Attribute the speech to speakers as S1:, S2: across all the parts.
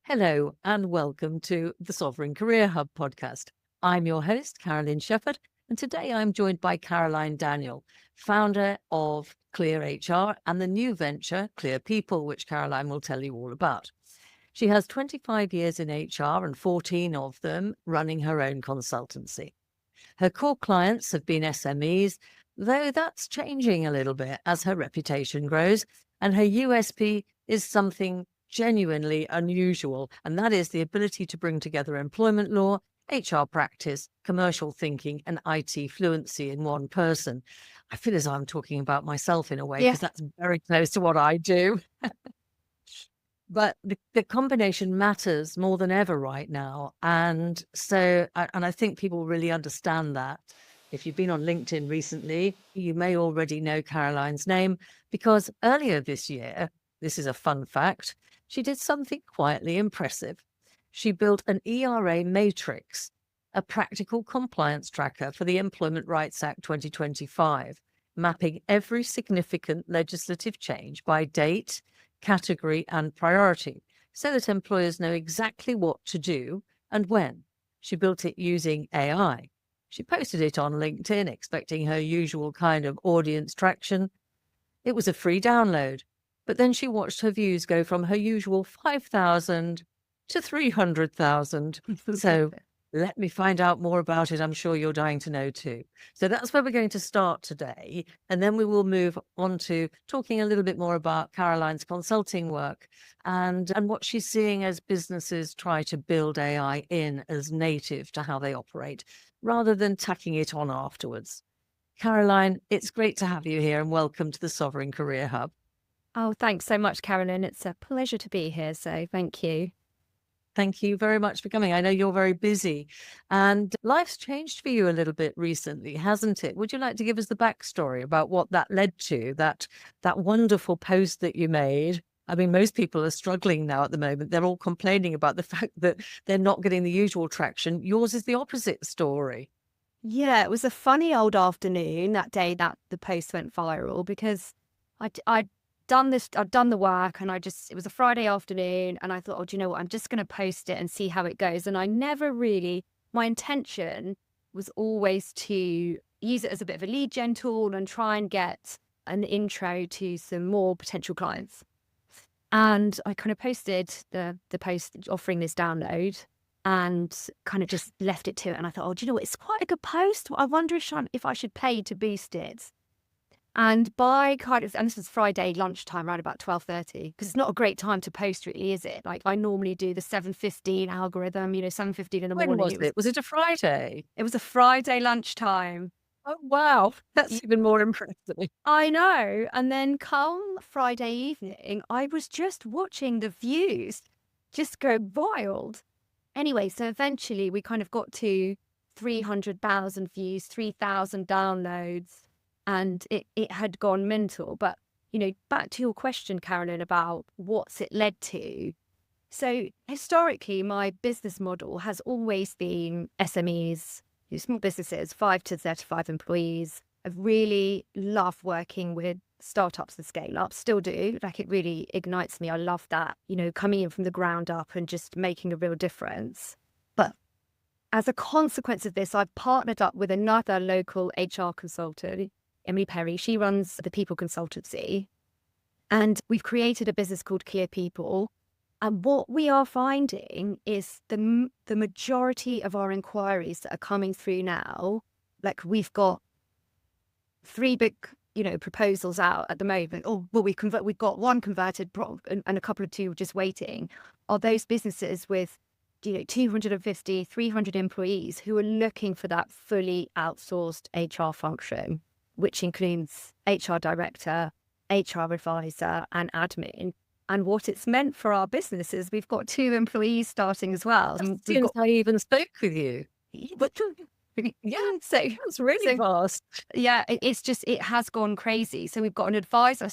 S1: Hello and welcome to the Sovereign Career Hub podcast. I'm your host, Carolyn Shepherd, and today I'm joined by Caroline Daniel, founder of Clear HR and the new venture, Clear People, which Caroline will tell you all about. She has 25 years in HR and 14 of them running her own consultancy. Her core clients have been SMEs, though that's changing a little bit as her reputation grows, and her USP is something genuinely unusual, and that is the ability to bring together employment law, HR practice, commercial thinking, and IT fluency in one person. I feel as though I'm talking about myself in a way,
S2: Yeah.
S1: because that's very close to what I do. But the combination matters more than ever right now. And so, and I think people really understand that. If you've been on LinkedIn recently, you may already know Caroline's name, because earlier this year, this is a fun fact, she did something quietly impressive. She built an ERA matrix, a practical compliance tracker for the Employment Rights Act 2025, mapping every significant legislative change by date, category, and priority, so that employers know exactly what to do and when. She built it using AI. She posted it on LinkedIn, expecting her usual kind of audience traction. It was a free download, but then she watched her views go from her usual 5,000 to 300,000. So let me find out more about it. I'm sure you're dying to know too. So that's where we're going to start today. And then we will move on to talking a little bit more about Caroline's consulting work and what she's seeing as businesses try to build AI in as native to how they operate, rather than tacking it on afterwards. Caroline, it's great to have you here and welcome to the Sovereign Career Hub.
S2: Oh, thanks so much, Carolyn. It's a pleasure to be here. So thank you.
S1: Thank you very much for coming. I know you're very busy and life's changed for you a little bit recently, hasn't it? Would you like to give us the backstory about what that led to, that wonderful post that you made? I mean, most people are struggling now at the moment. They're all complaining about the fact that they're not getting the usual traction. Yours is the opposite story.
S2: Yeah, it was a funny old afternoon that day that the post went viral because I'd done the work and it was a Friday afternoon and I thought, oh, do you know what? I'm just going to post it and see how it goes. And my intention was always to use it as a bit of a lead gen tool and try and get an intro to some more potential clients. And I kind of posted the post offering this download and kind of just left it to it. And I thought, oh, do you know what? It's quite a good post. I wonder if I should pay to boost it. And and this was Friday lunchtime, around about 12:30, because it's not a great time to post, really, is it? Like I normally do the 7:15 algorithm, 7:15 in the
S1: When
S2: morning.
S1: was it? Was it a Friday?
S2: It was a Friday lunchtime.
S1: Oh, wow. That's even more impressive.
S2: I know. And then come Friday evening, I was just watching the views just go wild. Anyway, so eventually we kind of got to 300,000 views, 3,000 downloads, and it had gone mental. But, back to your question, Carolyn, about what's it led to. So historically, my business model has always been SMEs, small businesses, 5 to 35 employees. I really love working with startups and scale ups, still do. Like it really ignites me. I love that, coming in from the ground up and just making a real difference. But as a consequence of this, I've partnered up with another local HR consultant, Emily Perry. She runs the People consultancy. And we've created a business called Clear People. And what we are finding is the majority of our inquiries that are coming through now, like we've got 3 big, proposals out at the moment. Oh, well, we've got 1 converted and a couple of 2 just waiting. Are those businesses with, 250, 300 employees who are looking for that fully outsourced HR function, which includes HR director, HR advisor, and admin. And what it's meant for our business is we've got 2 employees starting as well.
S1: Since I even spoke with you.
S2: Yeah, so
S1: That's really fast.
S2: Yeah, it has gone crazy. So we've got an advisor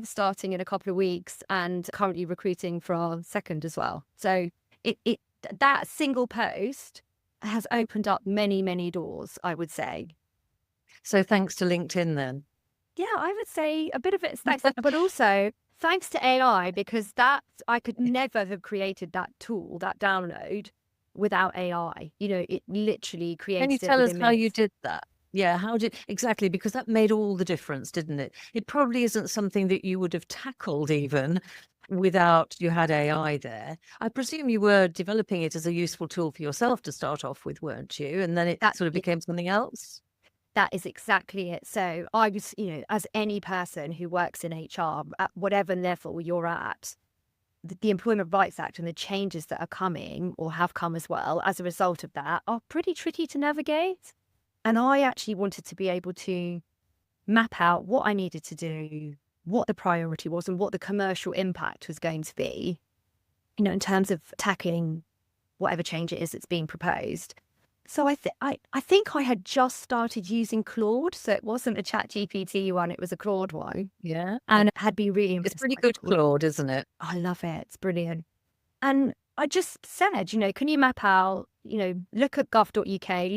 S2: starting in a couple of weeks and currently recruiting for our second as well. So that single post has opened up many, many doors, I would say.
S1: So thanks to LinkedIn then.
S2: Yeah, I would say a bit of it's thanks, but also thanks to AI, because that I could never have created that tool, that download, without AI. It literally
S1: Can you
S2: created it
S1: tell us
S2: within
S1: how you
S2: minutes.
S1: did that? Yeah, how did exactly? Because that made all the difference, didn't it? It probably isn't something that you would have tackled even without you had AI there. I presume you were developing it as a useful tool for yourself to start off with, weren't you? And then it
S2: That
S1: sort of
S2: yeah,
S1: became something else.
S2: that is exactly it. So I was, as any person who works in HR at whatever level you're at, the Employment Rights Act and the changes that are coming or have come as well as a result of that are pretty tricky to navigate. And I actually wanted to be able to map out what I needed to do, what the priority was, and what the commercial impact was going to be, in terms of tackling whatever change it is that's being proposed. So I think I had just started using Claude, so it wasn't a ChatGPT one, it was a Claude one,
S1: Yeah.
S2: and had been really
S1: It's
S2: impressed
S1: pretty
S2: by
S1: good,
S2: Claude.
S1: Claude, isn't it?
S2: I love it. It's brilliant. And I just said, can you map out, look at gov.uk,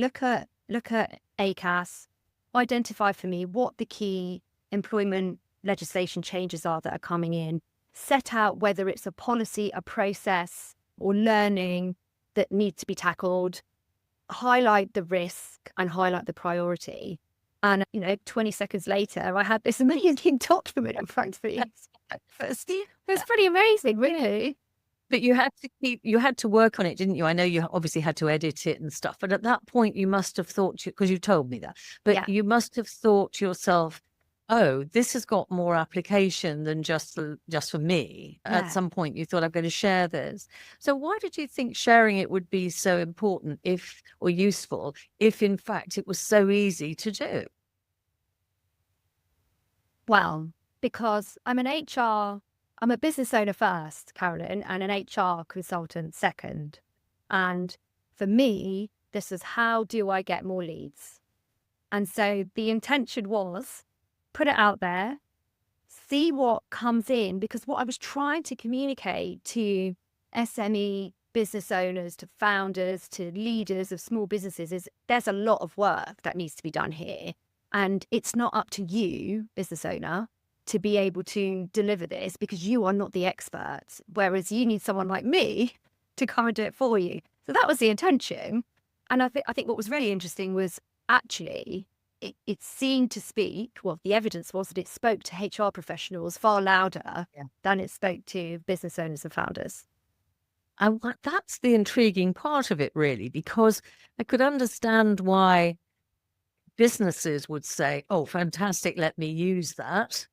S2: look at ACAS, identify for me what the key employment legislation changes are that are coming in, set out whether it's a policy, a process, or learning that needs to be tackled, highlight the risk and highlight the priority. And, 20 seconds later, I had this amazing document in front of me. It was pretty amazing, really.
S1: But you had to work on it, didn't you? I know you obviously had to edit it and stuff, but at that point you must have thought, because you told me that, but
S2: Yeah.
S1: you must have thought to yourself, oh, this has got more application than just for me.
S2: Yeah.
S1: At some point you thought, I'm going to share this. So why did you think sharing it would be so important or useful if in fact it was so easy to do?
S2: Well, because I'm a business owner first, Carolyn, and an HR consultant second. And for me, this is how do I get more leads? And so the intention was put it out there, see what comes in, because what I was trying to communicate to SME business owners, to founders, to leaders of small businesses is there's a lot of work that needs to be done here. And it's not up to you, business owner, to be able to deliver this because you are not the experts, whereas you need someone like me to come and do it for you. So that was the intention. And I think what was really interesting was actually it seemed to speak, well, the evidence was that it spoke to HR professionals far louder than it spoke to business owners and founders.
S1: And that's the intriguing part of it, really, because I could understand why businesses would say, oh, fantastic, let me use that.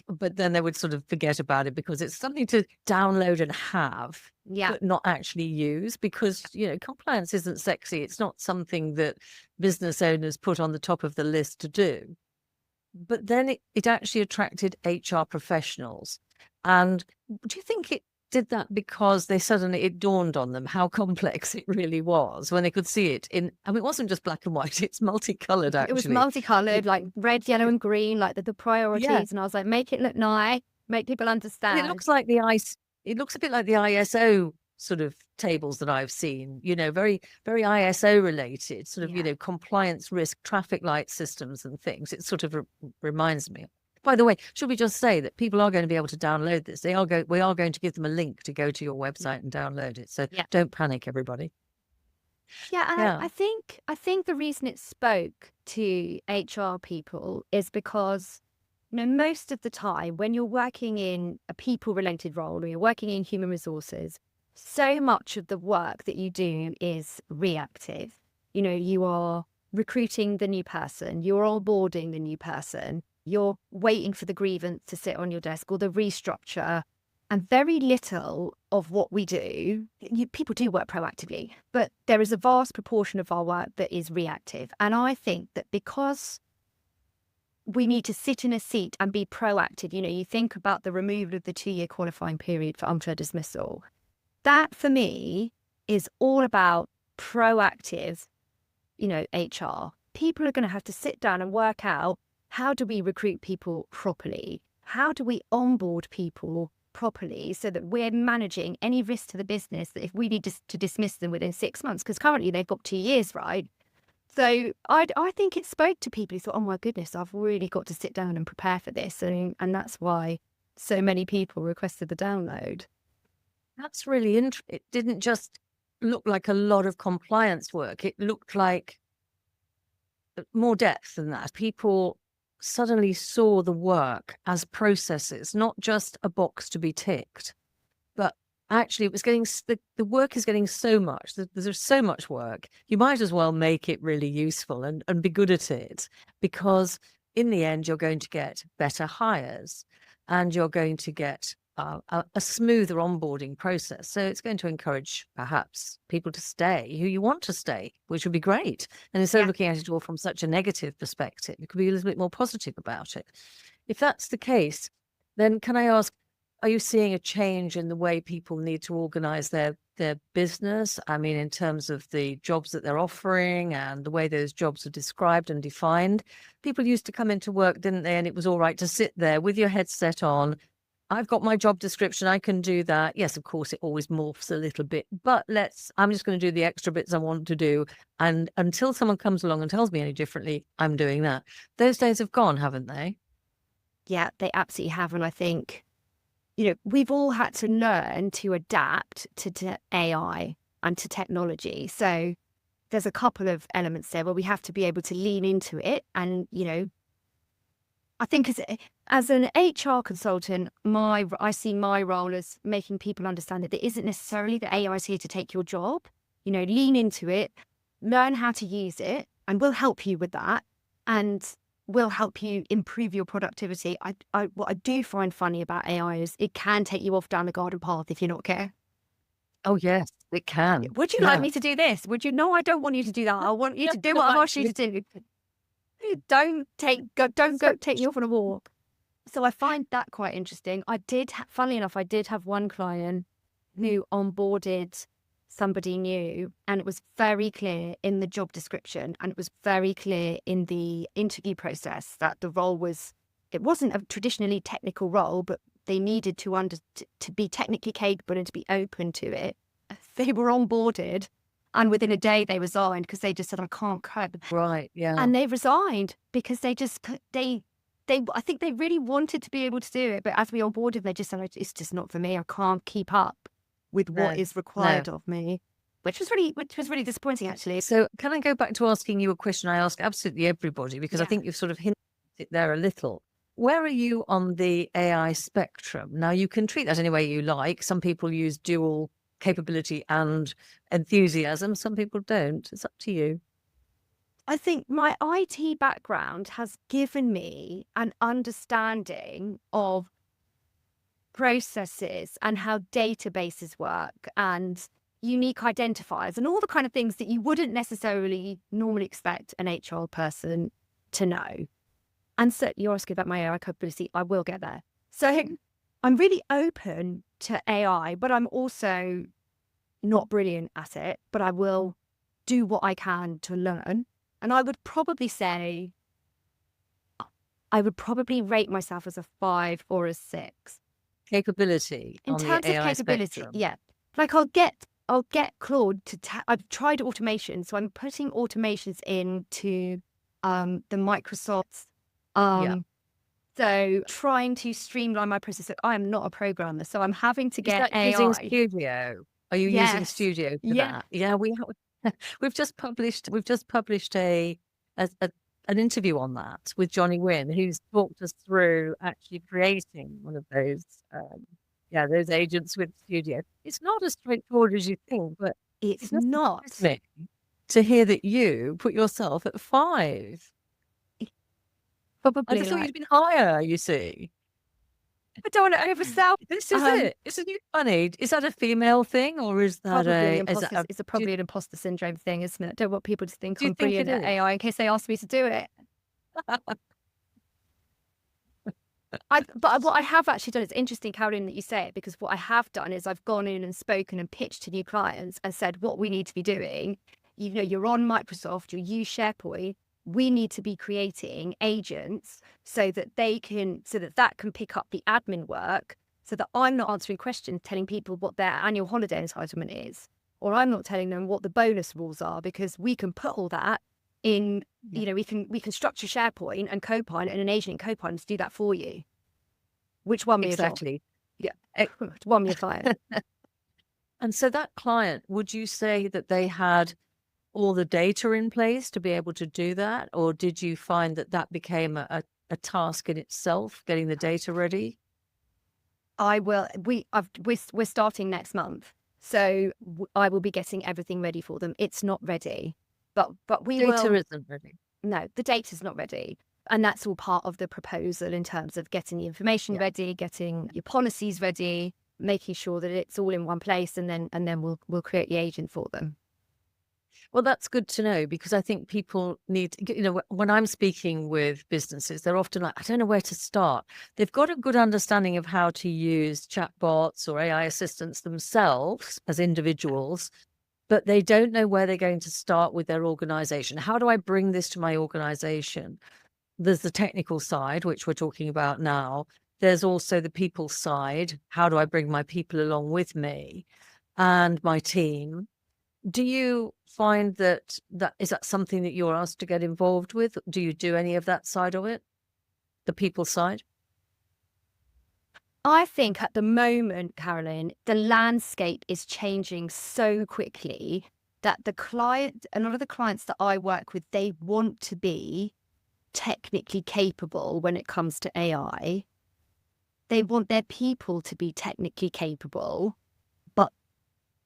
S1: But then they would sort of forget about it because it's something to download and have, but not actually use, because, compliance isn't sexy. It's not something that business owners put on the top of the list to do. But then it actually attracted HR professionals. And do you think it did that because it dawned on them how complex it really was when they could see it it wasn't just black and white, it's multicolored, actually.
S2: It was multicolored, like red, yellow and green, like the priorities.
S1: Yeah.
S2: And I was like, make it look nice, make people understand.
S1: And it looks a bit like the ISO sort of tables that I've seen, very, very ISO related, sort of, compliance risk, traffic light systems and things. It sort of reminds me. By the way, should we just say that people are going to be able to download this? We are going to give them a link to go to your website and download it. So don't panic, everybody.
S2: Yeah, and I think the reason it spoke to HR people is because, most of the time when you're working in a people-related role or you're working in human resources, so much of the work that you do is reactive. You are recruiting the new person, you're onboarding the new person, you're waiting for the grievance to sit on your desk or the restructure. And very little of what we do, people do work proactively, but there is a vast proportion of our work that is reactive. And I think that because we need to sit in a seat and be proactive, you think about the removal of the 2-year qualifying period for unfair dismissal. That for me is all about proactive, HR. People are going to have to sit down and work out, how do we recruit people properly? How do we onboard people properly so that we're managing any risk to the business that if we need to dismiss them within 6 months, because currently they've got 2 years, right? So I think it spoke to people who thought, oh my goodness, I've really got to sit down and prepare for this. And that's why so many people requested the download.
S1: That's really interesting. It didn't just look like a lot of compliance work. It looked like more depth than that. People suddenly saw the work as processes, not just a box to be ticked, but actually it was getting, the work is getting so much, there's so much work, you might as well make it really useful and be good at it, because in the end, you're going to get better hires and you're going to get a smoother onboarding process. So it's going to encourage perhaps people to stay who you want to stay, which would be great. And instead of looking at it all from such a negative perspective, you could be a little bit more positive about it. If that's the case, then can I ask, are you seeing a change in the way people need to organize their business? I mean, in terms of the jobs that they're offering and the way those jobs are described and defined. People used to come into work, didn't they? And it was all right to sit there with your headset on. I've got my job description, I can do that. Yes, of course, it always morphs a little bit, but I'm just going to do the extra bits I want to do. And until someone comes along and tells me any differently, I'm doing that. Those days have gone, haven't they?
S2: Yeah, they absolutely have. And I think, we've all had to learn to adapt to AI and to technology. So there's a couple of elements there where we have to be able to lean into it. And, I think as an HR consultant, I see my role as making people understand that it isn't necessarily that AI is here to take your job. Lean into it, learn how to use it, and we'll help you with that. And will help you improve your productivity. What I do find funny about AI is it can take you off down the garden path if you're not careful.
S1: Oh, yes, it can.
S2: Would you like me to do this? Would you? No, I don't want you to do that. I want you to do what I've asked you to do. Don't go take you off on a walk. So I find that quite interesting. Funnily enough, I did have one client who onboarded somebody new, and it was very clear in the job description and it was very clear in the interview process that the role it wasn't a traditionally technical role, but they needed to be technically capable and to be open to it. They were onboarded, and within a day they resigned because they just said, I can't cope.
S1: Right, yeah.
S2: And they resigned because I think they really wanted to be able to do it, but as we onboarded, they just said, it's just not for me. I can't keep up with what is required of me, which was really disappointing, actually.
S1: So can I go back to asking you a question I ask absolutely everybody, because I think you've sort of hinted at it there a little. Where are you on the AI spectrum? Now, you can treat that any way you like. Some people use dual capability and enthusiasm. Some people don't. It's up to you.
S2: I think my IT background has given me an understanding of processes and how databases work and unique identifiers and all the kind of things that you wouldn't necessarily normally expect an HR person to know. And so you're asking about my AI capability, I will get there. So I'm really open to AI, but I'm also not brilliant at it, but I will do what I can to learn. And I would probably say, I would probably rate myself as a 5 or a 6.
S1: Capability
S2: In
S1: on
S2: terms
S1: the
S2: of
S1: AI
S2: capability,
S1: spectrum.
S2: yeah. Like I'll get Claude to, I've tried automation. So I'm putting automations into the Microsoft. So trying to streamline my process. So I am not a programmer, so I'm having to get AI.
S1: Using Studio? Are you using Studio for that? Yeah, we've just published an interview on that with Johnny Wynn, who's talked us through actually creating one of those those agents with Studio. It's not as straightforward as you think, but
S2: it's not.
S1: To hear that you put yourself at 5.
S2: Probably
S1: I just thought you'd been higher, you see.
S2: I don't want to oversell.
S1: This is it. Isn't it funny? Is that a female thing, or is that
S2: it's probably an imposter syndrome thing, isn't it? I don't want people to think I'm
S1: think
S2: brilliant at AI in case they ask me to do it. But what I have actually done, it's interesting, Caroline, that you say it, because what I have done is I've gone in and spoken and pitched to new clients and said what we need to be doing. You're on Microsoft, you use SharePoint. We need to be creating agents so that that can pick up the admin work, so that I'm not answering questions, telling people what their annual holiday entitlement is, or I'm not telling them what the bonus rules are, because we can put all that in,
S1: Yeah.
S2: we can structure SharePoint and Copilot and an agent in Copilot to do that for you, which won me a job.
S1: Exactly.
S2: Yeah,
S1: E-
S2: won me a client.
S1: And so that client, would you say that they had all the data in place to be able to do that? Or did you find that that became a task in itself, getting the data ready?
S2: We're starting next month, so I will be getting everything ready for them. It's not ready, but we
S1: Data
S2: will.
S1: isn't ready.
S2: No, the data's not ready. And that's all part of the proposal in terms of getting the information
S1: Yeah.
S2: ready, getting your policies ready, making sure that it's all in one place, and then we'll create the agent for them.
S1: Well, that's good to know, because I think people need, when I'm speaking with businesses, they're often like, I don't know where to start. They've got a good understanding of how to use chatbots or AI assistants themselves as individuals, but they don't know where they're going to start with their organization. How do I bring this to my organization? There's the technical side, which we're talking about now. There's also the people side. How do I bring my people along with me and my team? Do you find that is that something that you're asked to get involved with? Do you do any of that side of it, the people side?
S2: I think at the moment, Carolyn, the landscape is changing so quickly that a lot of the clients that I work with, they want to be technically capable when it comes to AI. They want their people to be technically capable,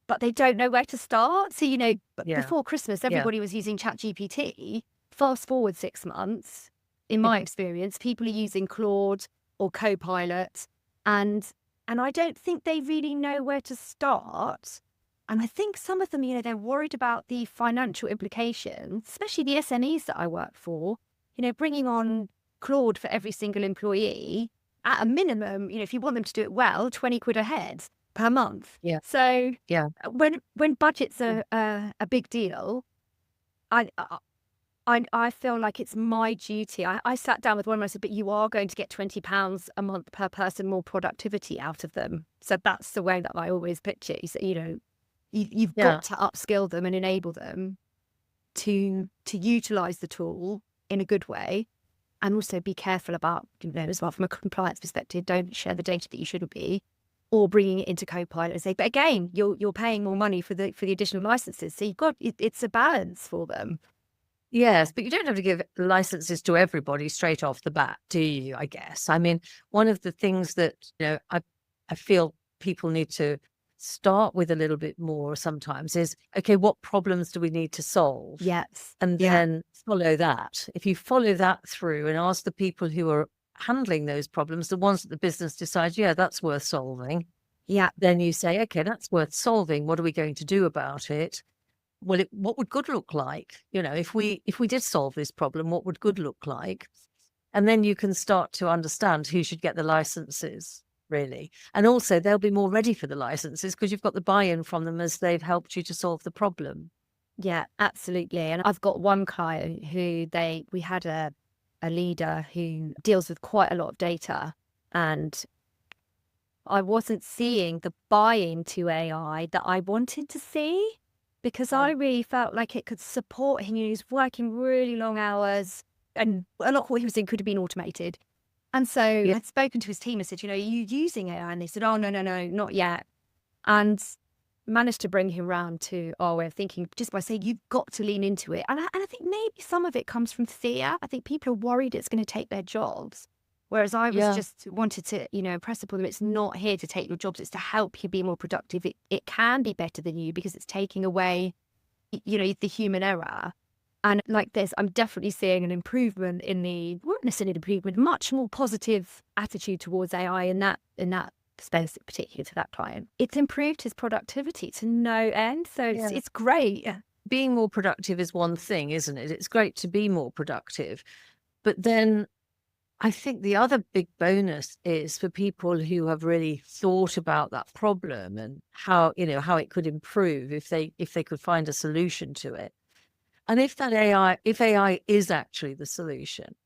S2: but they don't know where to start. So,
S1: Yeah,
S2: before Christmas,
S1: yeah,
S2: everybody was using ChatGPT. Fast forward 6 months, in my experience, people are using Claude or Copilot, and I don't think they really know where to start. And I think some of them, they're worried about the financial implications, especially the SMEs that I work for. Bringing on Claude for every single employee at a minimum, if you want them to do it well, 20 quid a head per month.
S1: yeah,
S2: So
S1: yeah,
S2: when budgets
S1: mm,
S2: are a big deal, I feel like it's my duty. I sat down with one and I said, but you are going to get £20 a month per person more productivity out of them. So that's the way that I always pitch it. So, you've
S1: yeah.
S2: got to upskill them and enable them to utilize the tool in a good way, and also be careful about, as well from a compliance perspective, don't share the data that you shouldn't be, or bringing it into Copilot and say, but again, you're paying more money for the additional licenses. So it's a balance for them.
S1: Yes, but you don't have to give licenses to everybody straight off the bat, do you? I guess. I mean, one of the things that, I feel people need to start with a little bit more sometimes is, okay, what problems do we need to solve?
S2: Yes.
S1: And
S2: Yeah.
S1: then follow that. If you follow that through and ask the people who are handling those problems, the ones that the business decides, yeah, that's worth solving,
S2: Yeah.
S1: then you say, okay, that's worth solving. What are we going to do about it? Well, what would good look like? If we did solve this problem, what would good look like? And then you can start to understand who should get the licenses, really. And also they'll be more ready for the licenses because you've got the buy-in from them as they've helped you to solve the problem.
S2: Yeah, absolutely. And I've got one client who we had a leader who deals with quite a lot of data, and I wasn't seeing the buy-in to AI that I wanted to see, because I really felt like it could support him. He was working really long hours, and a lot of what he was doing could have been automated. And so
S1: Yeah.
S2: I'd spoken to his team and said, are you using AI? And they said, oh, no, not yet. And managed to bring him round to our way of thinking just by saying, you've got to lean into it. And I think maybe some of it comes from fear. I think people are worried it's going to take their jobs. Whereas I was
S1: Yeah.
S2: just wanted to, impress upon them, it's not here to take your jobs. It's to help you be more productive. It can be better than you because it's taking away, the human error. And like this, I'm definitely seeing an improvement not necessarily an improvement, much more positive attitude towards AI in that space, particularly to that client. It's improved his productivity to no end. So it's great.
S1: Being more productive is one thing, isn't it? It's great to be more productive. But then I think the other big bonus is for people who have really thought about that problem and how it could improve if they could find a solution to it. And if AI is actually the solution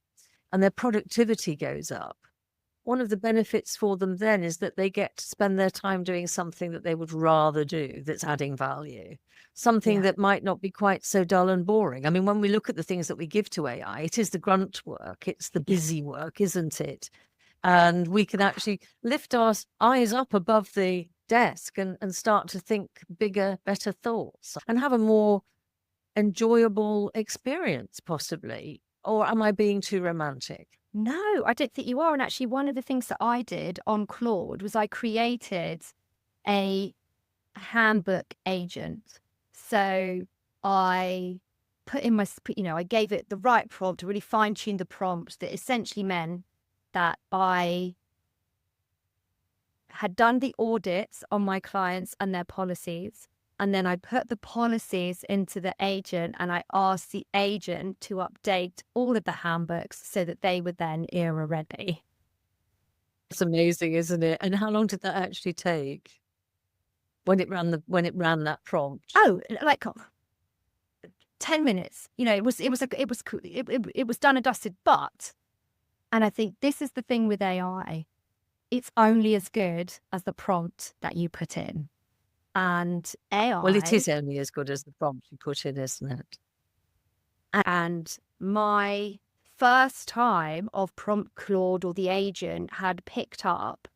S1: and their productivity goes up, one of the benefits for them then is that they get to spend their time doing something that they would rather do that's adding value, something
S2: Yeah.
S1: that might not be quite so dull and boring. I mean, when we look at the things that we give to AI, it is the grunt work, it's the busy work, isn't it? And we can actually lift our eyes up above the desk and start to think bigger, better thoughts and have a more enjoyable experience, possibly. Or am I being too romantic?
S2: No, I don't think you are. And actually, one of the things that I did on Claude was I created a handbook agent. So I put in I gave it the right prompt to really fine tune the prompt that essentially meant that I had done the audits on my clients and their policies. And then I put the policies into the agent and I asked the agent to update all of the handbooks so that they were then era ready.
S1: It's amazing, isn't it? And how long did that actually take when it ran that prompt?
S2: Oh, like 10 minutes. It was done and dusted. But, and I think this is the thing with AI, it's only as good as the prompt that you put in. And AI.
S1: Well, it is only as good as the prompt you put in, isn't it?
S2: And my first time of prompt Claude or the agent had picked up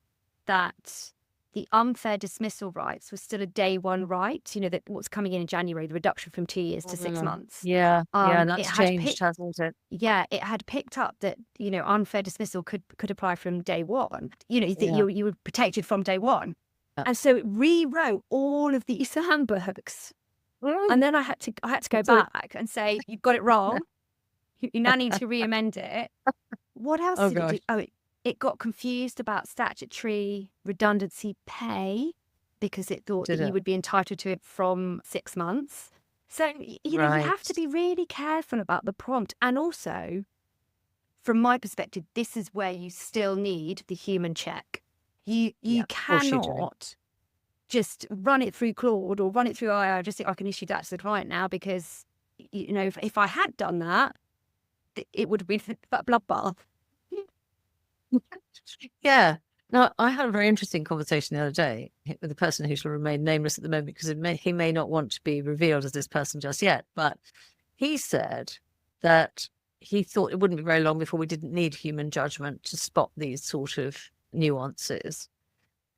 S2: that the unfair dismissal rights was still a day one right. That what's coming in January, the reduction from 2 years to 6 months.
S1: Yeah, and that's changed, hasn't it?
S2: Yeah, it had picked up that unfair dismissal could apply from day one. That you were protected from day one. And so it rewrote all of these handbooks. And then I had to go back and say, you've got it wrong. You now need to re-amend it. What else did it do? Oh, it got confused about statutory redundancy pay because it thought that you would be entitled to it from 6 months. So, you have to be really careful about the prompt. And also, from my perspective, this is where you still need the human check. You cannot just run it through Claude or run it through AI. Just think I can issue that to the client now because, if I had done that, it would have been that bloodbath.
S1: Yeah. Now, I had a very interesting conversation the other day with a person who shall remain nameless at the moment because he may not want to be revealed as this person just yet. But he said that he thought it wouldn't be very long before we didn't need human judgment to spot these sort of nuances.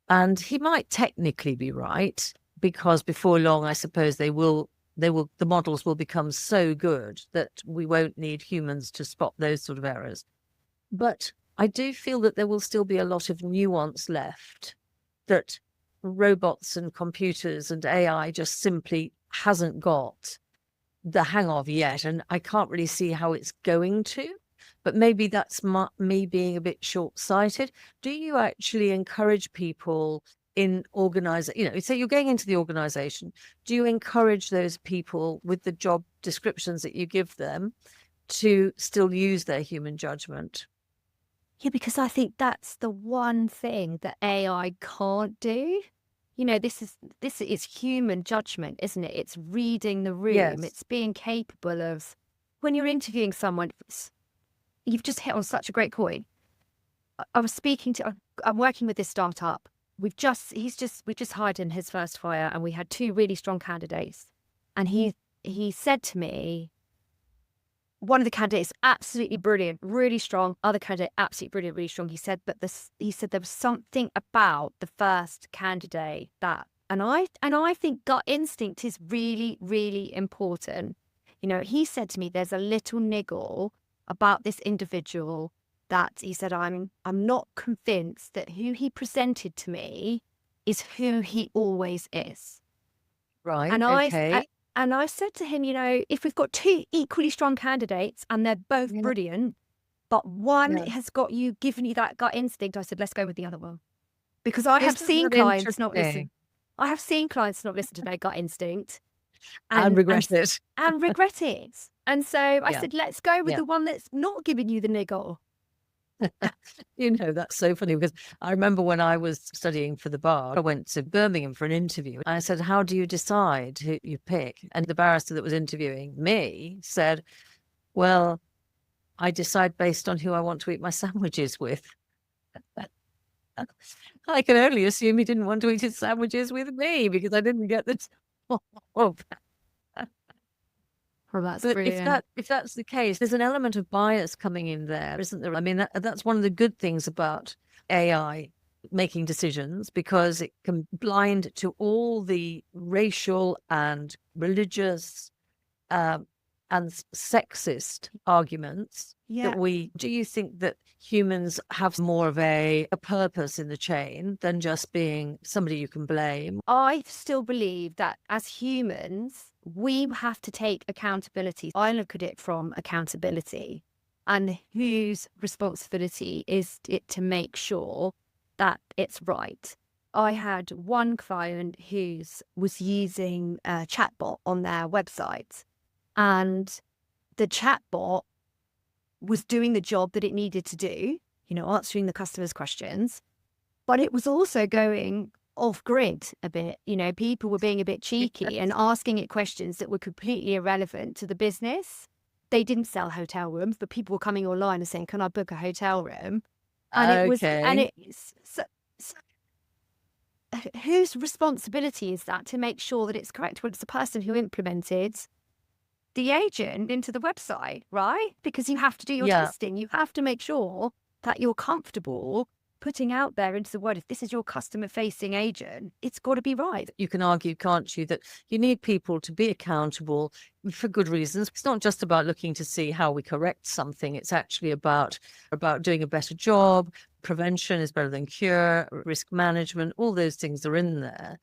S1: And he might technically be right because before long, I suppose the models will become so good that we won't need humans to spot those sort of errors. But I do feel that there will still be a lot of nuance left that robots and computers and AI just simply hasn't got the hang of yet. And I can't really see how it's going to. But maybe that's me being a bit short-sighted. Do you actually encourage people in say you're going into the organization, do you encourage those people with the job descriptions that you give them to still use their human judgment?
S2: Yeah, because I think that's the one thing that AI can't do. This is human judgment, isn't it? It's reading the room.
S1: Yes.
S2: It's being capable of, when you're interviewing someone, you've just hit on such a great point. I'm working with this startup. We've just hired in his first hire and we had 2 really strong candidates. And he said to me, one of the candidates, absolutely brilliant, really strong. Other candidate, absolutely brilliant, really strong. He said there was something about the first candidate and I think gut instinct is really, really important. He said to me, there's a little niggle about this individual that he said, I'm not convinced that who he presented to me is who he always is.
S1: Right.
S2: And
S1: okay.
S2: I said to him, if we've got 2 equally strong candidates and they're both brilliant, but one has given you that gut instinct, I said, let's go with the other one. Because I have seen clients not listen. I have seen clients not listen to their gut instinct.
S1: And regret it.
S2: And regret it. And so I said, let's go with the one that's not giving you the niggle.
S1: That's so funny because I remember when I was studying for the bar, I went to Birmingham for an interview. I said, how do you decide who you pick? And the barrister that was interviewing me said, well, I decide based on who I want to eat my sandwiches with. I can only assume he didn't want to eat his sandwiches with me because I didn't get the. Well,
S2: Well, that's
S1: but
S2: brilliant.
S1: if that's the case, there's an element of bias coming in there, isn't there? I mean, that's one of the good things about AI making decisions, because it can blind to all the racial and religious and sexist arguments
S2: Yeah.
S1: that we do. You think that humans have more of a purpose in the chain than just being somebody you can blame?
S2: I still believe that as humans, we have to take accountability. I look at it from accountability, and whose responsibility is it to make sure that it's right. I had one client who was using a chatbot on their website, and the chatbot was doing the job that it needed to do, answering the customer's questions, but it was also going off grid a bit. People were being a bit cheeky and asking it questions that were completely irrelevant to the business. They didn't sell hotel rooms, but people were coming online and saying, "Can I book a hotel room?" And
S1: Okay.
S2: so whose responsibility is that to make sure that it's correct? Well, it's the person who implemented the agent into the website, right? Because you have to do your
S1: Yeah.
S2: testing. You have to make sure that you're comfortable putting out there into the world. If this is your customer facing agent, it's got to be right.
S1: You can argue, can't you, that you need people to be accountable for good reasons. It's not just about looking to see how we correct something. It's actually about doing a better job. Prevention is better than cure, risk management, all those things are in there.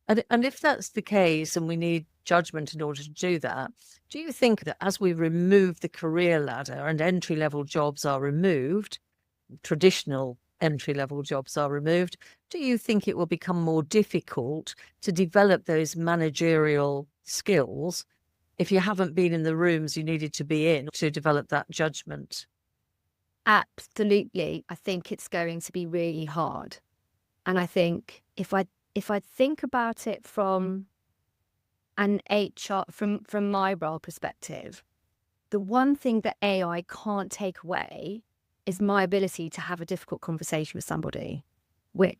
S1: And if that's the case, and we need judgment in order to do that, do you think that as we remove the career ladder and entry-level jobs are removed, traditional entry-level jobs are removed, do you think it will become more difficult to develop those managerial skills if you haven't been in the rooms you needed to be in to develop that judgment?
S2: Absolutely. I think it's going to be really hard. And I think if I think about it from an HR, from my role perspective, the one thing that AI can't take away is my ability to have a difficult conversation with somebody. And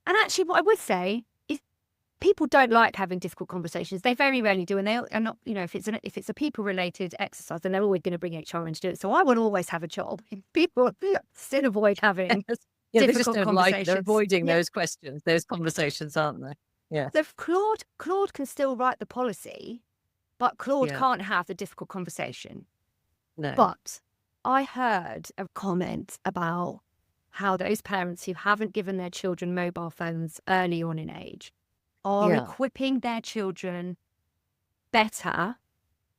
S2: actually, what I would say is people don't like having difficult conversations. They very rarely do, and they are not. If it's a people related exercise, then they're always going to bring HR in to do it. So I will always have a job. People still avoid having
S1: Yeah, they just
S2: difficult
S1: don't like it. They're
S2: conversations.
S1: avoiding
S2: Yeah.
S1: those questions, those conversations, aren't they? Yeah.
S2: So Claude can still write the policy, but Claude
S1: Yeah.
S2: can't have the difficult conversation.
S1: No.
S2: But I heard a comment about how those parents who haven't given their children mobile phones early on in age are
S1: Yeah.
S2: equipping their children better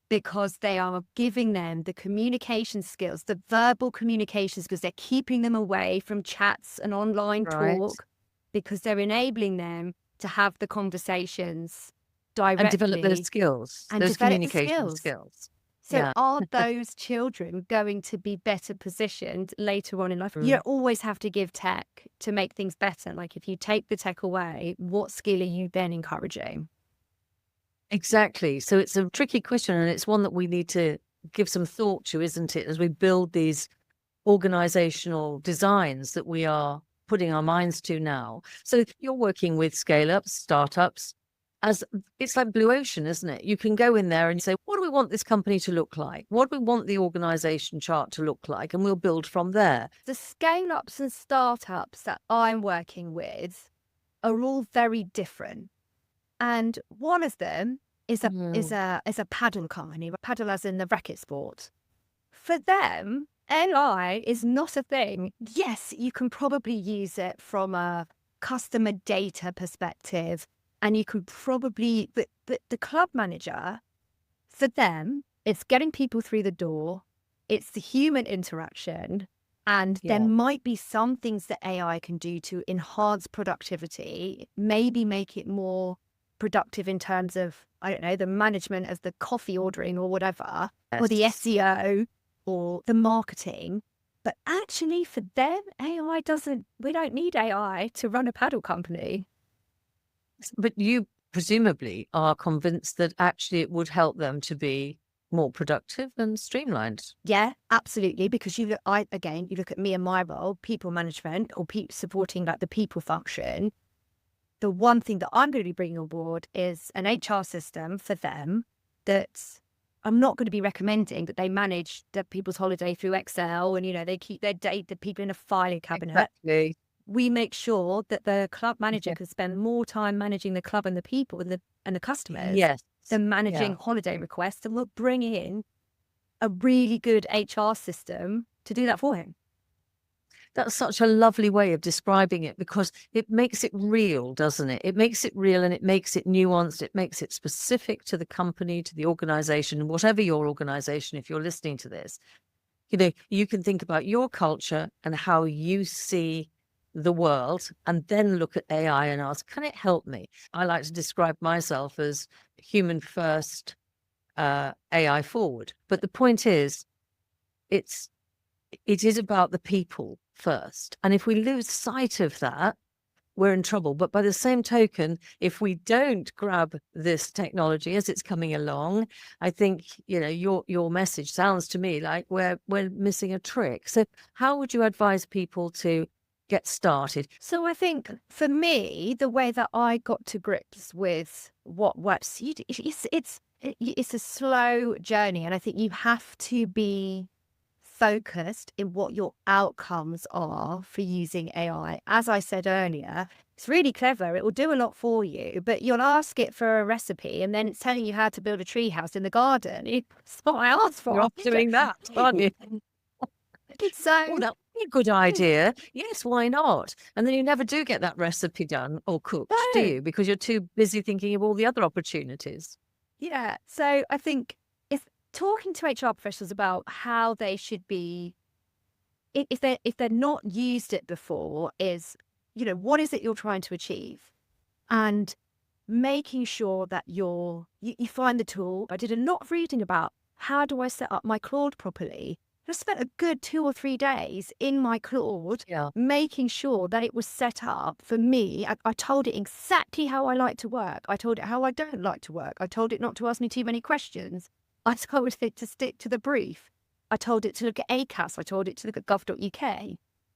S2: because they are giving them the communication skills, the verbal communications, because they're keeping them away from chats and online
S1: Right.
S2: talk, because they're enabling them to have the conversations
S1: And develop those
S2: directly
S1: skills,
S2: and
S1: those
S2: develop the
S1: communication
S2: skills.
S1: skills.
S2: So
S1: Yeah.
S2: are those children going to be better positioned later on in life? You don't always have to give tech to make things better. Like if you take the tech away, what skill are you then encouraging?
S1: Exactly. So it's a tricky question, and it's one that we need to give some thought to, isn't it, as we build these organizational designs that we are putting our minds to now. So you're working with scale-ups, startups, as it's like blue ocean, isn't it? You can go in there and say, what do we want this company to look like? What do we want the organization chart to look like? And we'll build from there.
S2: The scale-ups and startups that I'm working with are all very different. And one of them is a paddle company, paddle as in the racket sport. For them, AI is not a thing. Yes, you can probably use it from a customer data perspective, and you could probably, but the club manager, for them, it's getting people through the door, it's the human interaction, and there
S1: Yeah.
S2: might be some things that AI can do to enhance productivity, maybe make it more productive in terms of, I don't know, the management of the coffee ordering or whatever, or the
S1: Yes.
S2: SEO or the marketing. But actually for them, we don't need AI to run a paddle company.
S1: But you presumably are convinced that actually it would help them to be more productive and streamlined.
S2: Yeah, absolutely. Because you look, you look at me and my role, people management or supporting like the people function. The one thing that I'm going to be bringing on board is an HR system for them that I'm not going to be recommending that they manage the people's holiday through Excel and, they keep the people in a filing cabinet.
S1: Exactly.
S2: We make sure that the club manager
S1: Yeah.
S2: can spend more time managing the club and the people and the customers
S1: Yes.
S2: than managing holiday requests. And we'll bring in a really good HR system to do that for him.
S1: That's such a lovely way of describing it, because it makes it real, doesn't it? It makes it real, and it makes it nuanced. It makes it specific to the company, to the organization, whatever your organization, if you're listening to this. You can think about your culture and how you see the world, and then look at AI and ask, can it help me? I like to describe myself as human first, AI forward. But the point is, it is about the people first. And if we lose sight of that, we're in trouble. But by the same token, if we don't grab this technology as it's coming along, I think, your message sounds to me like we're missing a trick. So how would you advise people to get started?
S2: So I think for me, the way that I got to grips with what works, it's a slow journey. And I think you have to be focused in what your outcomes are for using AI. As I said earlier, it's really clever. It will do a lot for you, but you'll ask it for a recipe and then it's telling you how to build a tree house in the garden. It's what I asked for.
S1: You're off doing that, aren't you?
S2: It's
S1: that would be a good idea. Yes, why not? And then you never do get that recipe done or cooked, do you? Because you're too busy thinking of all the other opportunities.
S2: Yeah. So I think it's talking to HR professionals about how they should be, if they're not used it before, is, what is it you're trying to achieve? And making sure that you find the tool. I did a lot of reading about how do I set up my Claude properly. I spent a good 2 or 3 days in my Claude, making sure that it was set up for me. I told it exactly how I like to work. I told it how I don't like to work. I told it not to ask me too many questions. I told it to stick to the brief. I told it to look at ACAS. I told it to look at gov.uk.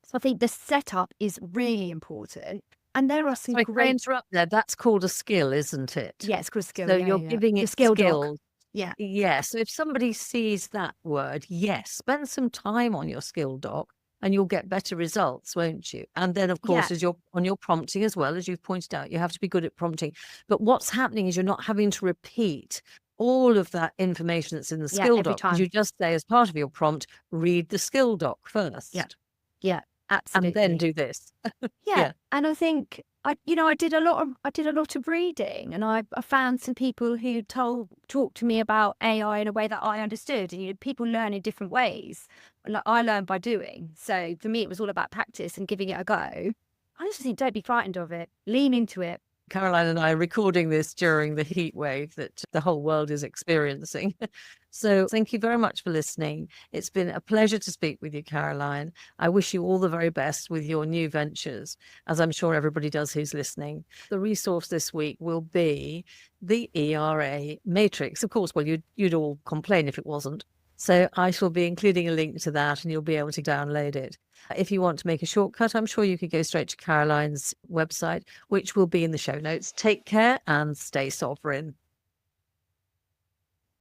S2: So I think the setup is really important. And there are some
S1: Sorry,
S2: great...
S1: can I interrupt there? That's called a skill, isn't it?
S2: Yeah, it's called a skill.
S1: So you're giving it skills.
S2: Yeah.
S1: Yeah. So if somebody sees that word, yes, spend some time on your skill doc and you'll get better results, won't you? And then, of course, as you're on your prompting as well, as you've pointed out, you have to be good at prompting. But what's happening is you're not having to repeat all of that information that's in the skill doc. You just say, as part of your prompt, read the skill doc first.
S2: Yeah, absolutely.
S1: And then do this.
S2: Yeah. And I think I did a lot of reading, and I found some people who talked to me about AI in a way that I understood. And people learn in different ways. Like, I learn by doing. So for me, it was all about practice and giving it a go. I just think, don't be frightened of it. Lean into it.
S1: Caroline and I are recording this during the heat wave that the whole world is experiencing. So thank you very much for listening. It's been a pleasure to speak with you, Caroline. I wish you all the very best with your new ventures, as I'm sure everybody does who's listening. The resource this week will be the ERA matrix. Of course, well, you'd all complain if it wasn't. So I shall be including a link to that and you'll be able to download it. If you want to make a shortcut, I'm sure you could go straight to Caroline's website, which will be in the show notes. Take care and stay sovereign.